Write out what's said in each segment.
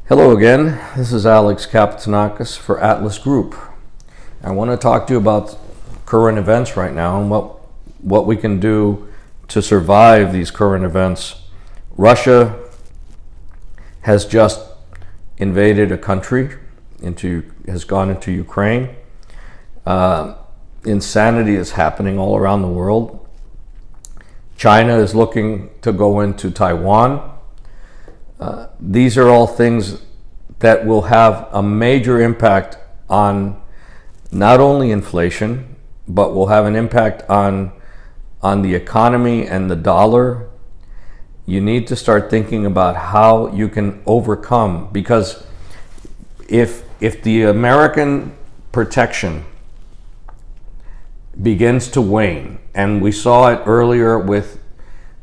Hello again, this is Alex Kapitanakis for Atlas Group. I want to talk to you about current events right now and what we can do to survive these current events. Russia has just invaded a country, has gone into Ukraine. Insanity is happening all around the world. China is looking to go into Taiwan. These are all things that will have a major impact on not only inflation, but will have an impact on the economy and the dollar. You need to start thinking about how you can overcome, because if the American protection begins to wane, and we saw it earlier with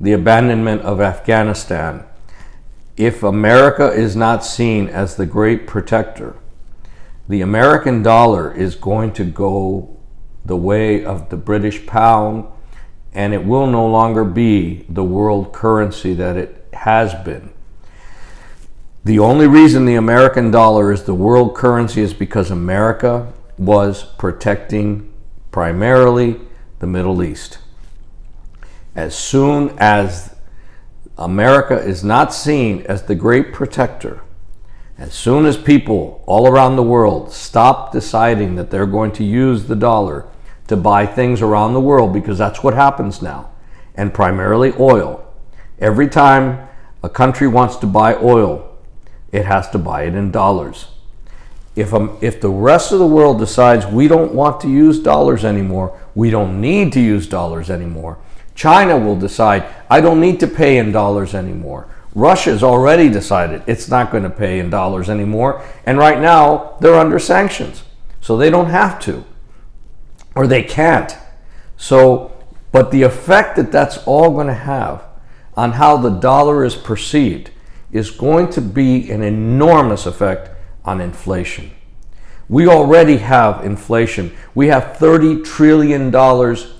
the abandonment of Afghanistan, if America is not seen as the great protector, the American dollar is going to go the way of the British pound, and it will no longer be the world currency that it has been. The only reason the American dollar is the world currency is because America was protecting primarily the Middle East. As soon as America is not seen as the great protector, as soon as people all around the world stop deciding that they're going to use the dollar to buy things around the world, because that's what happens now, and primarily oil. Every time a country wants to buy oil, it has to buy it in dollars. If the rest of the world decides we don't want to use dollars anymore, we don't need to use dollars anymore, China will decide, I don't need to pay in dollars anymore. Russia's already decided it's not going to pay in dollars anymore, and right now they're under sanctions, so they don't have to, or they can't. But the effect that that's all going to have on how the dollar is perceived is going to be an enormous effect on inflation. We already have inflation. We have $30 trillion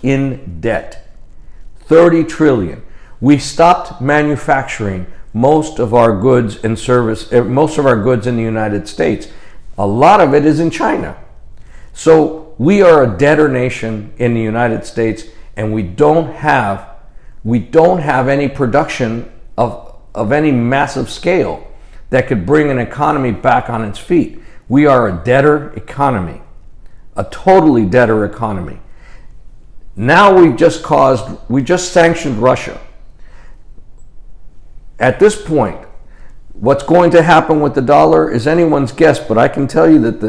in debt. 30 trillion. We stopped manufacturing most of our goods and most of our goods in the United States. A lot of it is in China. So we are a debtor nation in the United States, and we don't have any production of any massive scale that could bring an economy back on its feet. We are a debtor economy, a totally debtor economy. Now we just sanctioned Russia. At this point, what's going to happen with the dollar is anyone's guess, but I can tell you that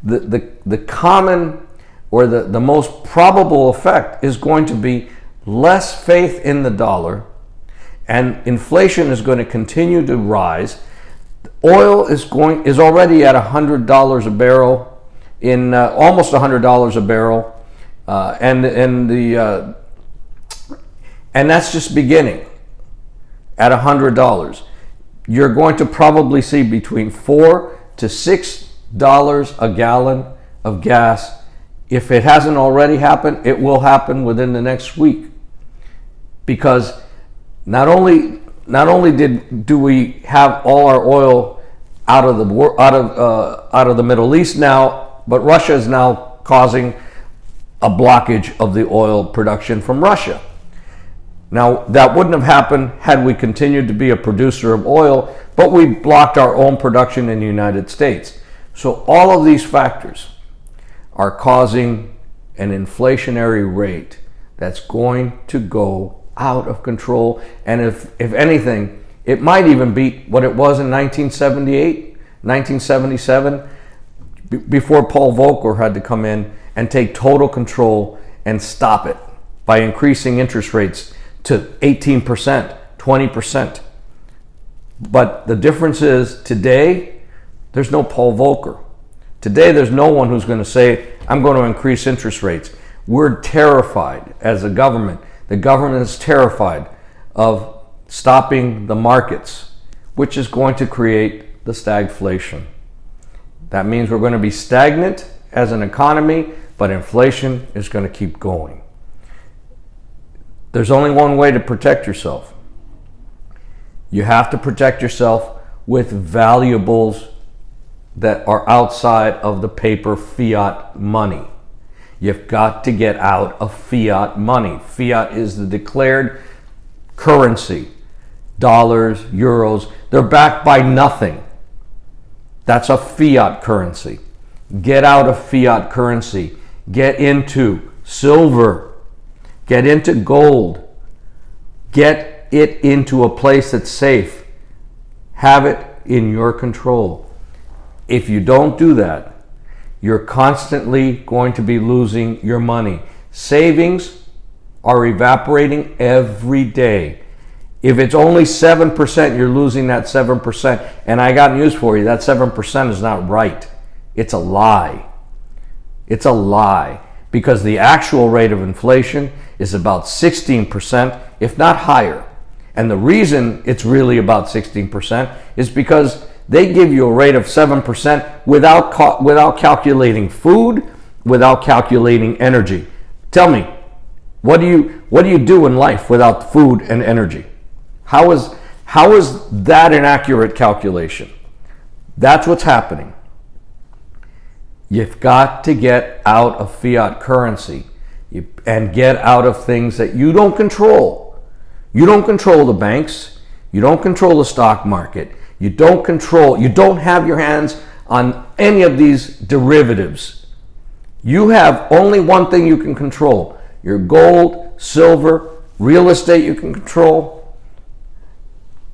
the common or the most probable effect is going to be less faith in the dollar, and inflation is going to continue to rise. Oil is already at $100 a barrel, almost $100 a barrel. And that's just beginning at $100. You're going to probably see between $4 to $6 a gallon of gas. If it hasn't already happened, it will happen within the next week, because not only do we have all our oil out of the Middle East now, but Russia is now causing a blockage of the oil production from Russia. Now, that wouldn't have happened had we continued to be a producer of oil, but we blocked our own production in the United States. So all of these factors are causing an inflationary rate that's going to go out of control. And if anything, it might even beat what it was in 1978, 1977, before Paul Volcker had to come in and take total control and stop it by increasing interest rates to 18%, 20%. But the difference is today, there's no Paul Volcker. Today, there's no one who's going to say, I'm going to increase interest rates. We're terrified as a government. The government is terrified of stopping the markets, which is going to create the stagflation. That means we're going to be stagnant as an economy, but inflation is going to keep going. There's only one way to protect yourself. You have to protect yourself with valuables that are outside of the paper fiat money. You've got to get out of fiat money. Fiat is the declared currency. Dollars, euros, they're backed by nothing. That's a fiat currency. Get out of fiat currency. Get into silver. Get into gold. Get it into a place that's safe. Have it in your control. If you don't do that, you're constantly going to be losing your money. Savings are evaporating every day. If it's only 7%, you're losing that 7%. And I got news for you, that 7% is not right. It's a lie. It's a lie. Because the actual rate of inflation is about 16%, if not higher. And the reason it's really about 16% is because they give you a rate of 7% without calculating food, without calculating energy. Tell me, what do you do in life without food and energy? How is that an accurate calculation? That's what's happening. You've got to get out of fiat currency and get out of things that you don't control. You don't control the banks. You don't control the stock market. You don't have your hands on any of these derivatives. You have only one thing you can control. Your gold, silver, real estate you can control.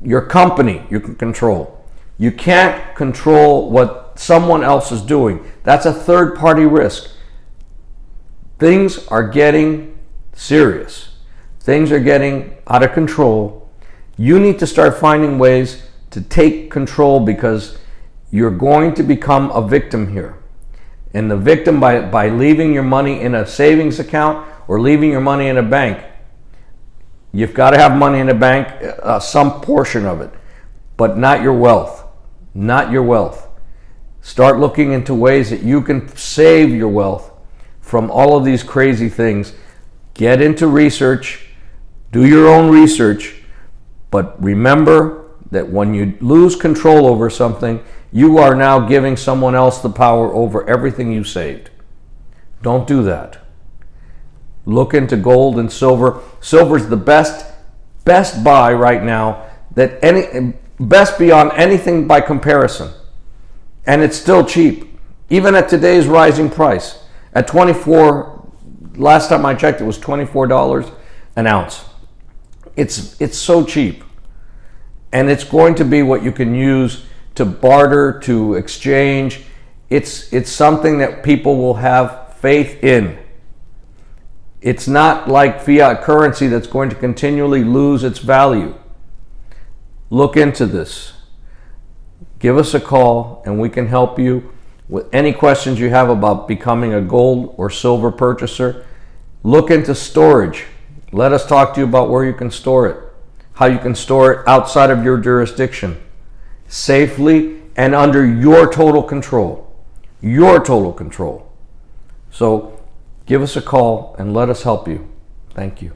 Your company you can control. You can't control what someone else is doing. That's a third-party risk. Things are getting serious. Things are getting out of control. You need to start finding ways to take control because you're going to become a victim here. And the victim by leaving your money in a savings account or leaving your money in a bank. You've got to have money in a bank, some portion of it, but not your wealth. Not your wealth. Start looking into ways that you can save your wealth from all of these crazy things. Get into research. Do your own research. But remember that when you lose control over something, you are now giving someone else the power over everything you saved. Don't do that. Look into gold and silver. Silver's the best buy right now, best beyond anything by comparison. And it's still cheap, even at today's rising price. At 24, last time I checked, it was $24 an ounce. It's so cheap. And it's going to be what you can use to barter, to exchange. It's something that people will have faith in. It's not like fiat currency that's going to continually lose its value. Look into this. Give us a call and we can help you with any questions you have about becoming a gold or silver purchaser. Look into storage. Let us talk to you about where you can store it, how you can store it outside of your jurisdiction, safely and under your total control. Your total control. So give us a call and let us help you. Thank you.